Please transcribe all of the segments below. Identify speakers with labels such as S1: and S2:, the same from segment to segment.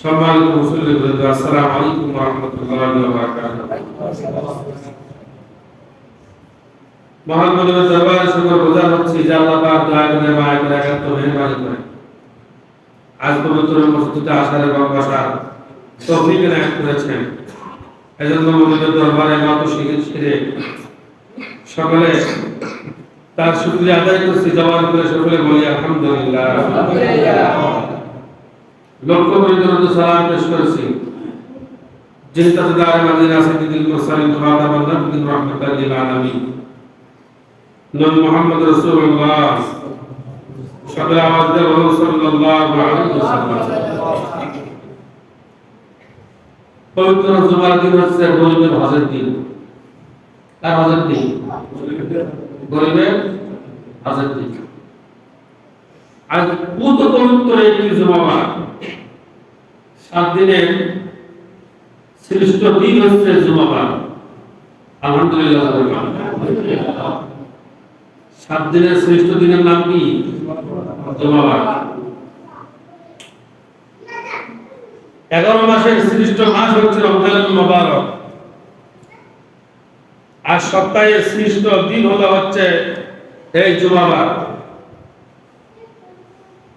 S1: সম্মানিত মুসল্লিবৃন্দ, আসসালামু আলাইকুম ওয়া রাহমাতুল্লাহি ওয়া বারাকাতুহু। মহান মানবের দরবারে শুকর গুজার হচ্ছি যে আল্লাহ পাক দয়া করে মায়া করে একান্ত মেহেরবানি করে আজ পবিত্র মসজিদে আসার এবং বসার তৌফিক এনায়েত করেছেন। এজন্য মানবের দরবারে মাথা শিরে সকলে তার শুকরিয়া আদায় করছি। জবান করে সকলে বলি আলহামদুলিল্লাহ। লক্ষ পরিদর্শন সালাম পেশ করেছি যিনি তাজদার মদিনা সাইয়্যিদুল মুরসালিন খাতামুন নবিয়্যিন রাহমাতাল লিল আলামিন নবী মুহাম্মদ রাসূলুল্লাহ সকল আওয়াজ দিয়ে বলুন সাল্লাল্লাহু আলাইহি ওয়াসাল্লাম। পবিত্র জুমার দিন হচ্ছে গরিবের হজের দিন। কার হজের দিন? গরিবের হজের দিন। আর কত পবিত্র একটি জুমাবার 7 দিনের শ্রেষ্ঠ দিন হচ্ছে জুমাবার। আলহামদুলিল্লাহ। 7 দিনের শ্রেষ্ঠ দিনের নাম কি? জুমাবার। 11 মাসের শ্রেষ্ঠ মাস হচ্ছে রমজানুল মুবারক। আর সপ্তাহের শ্রেষ্ঠ দিন হচ্ছে এই জুমাবার।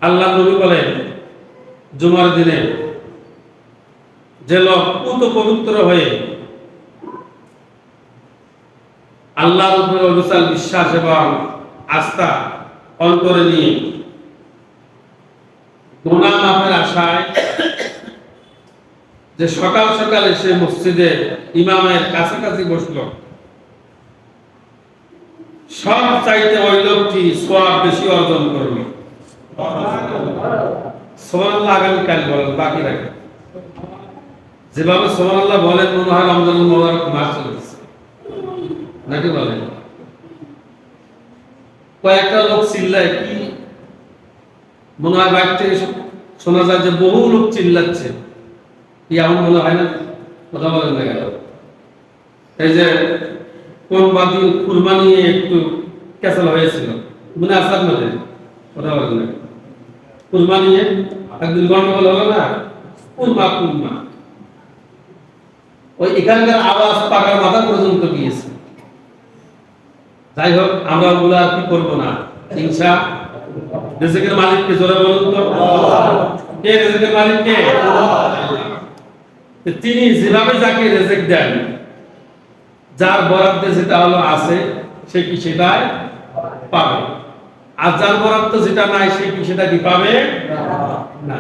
S1: আল্লাহ নবী বলেন জুমার দিনে যে লোক পুত পবিত্র হয়ে আল্লাহর উপরে অবিচল বিশ্বাস এবং আস্থা অন্তরে নিয়ে গুনাহ মাফের আশায় যে সকাল সকাল এসে মসজিদে ইমামের কাছাকাছি বসলো, সব চাইতে ওই লোকটি সওয়াব বেশি অর্জন করবে। সুবহানাল্লাহ। আগামীকাল বলেন, বাকি রাখে যেভাবে সুবহানাল্লাহ বলেন মনে হয় রমজানুল মুবারক মাস চলছে নাকি বলেন? কয়েকটা লোক চিল্লায়, কি মনে হয় বাইরে থেকে শোনা যায় যে বহু লোক চিল্লাচ্ছে, কি এমন মনে হয় না? কথা বলেন না কেন? এই যে কোন বাদিন কুরবানি নিয়ে একটু ক্যাসেল হয়েছিল, মনে আছে আপনাদের? কথা বলেন না? কুরবানি নিয়ে একদিন গন্ডগোল হলো না? কুরমা ওই এখানকার আওয়াজ পাকার মাথা পর্যন্ত গিয়েছে। যাই হোক, আমরা ওগুলো আর কি করবো না। হিংসা রিজিকের মালিককে জোরে বলুন তো, কে রিজিকের মালিক? কে? তিনি যেভাবে যাকে রিজিক দেন, যার বরাদ্দে যেটা হলো আছে সে কি সেটাই পাবে, আর যার বরাদ্দ যেটা নাই সে কি সেটা কি পাবে না।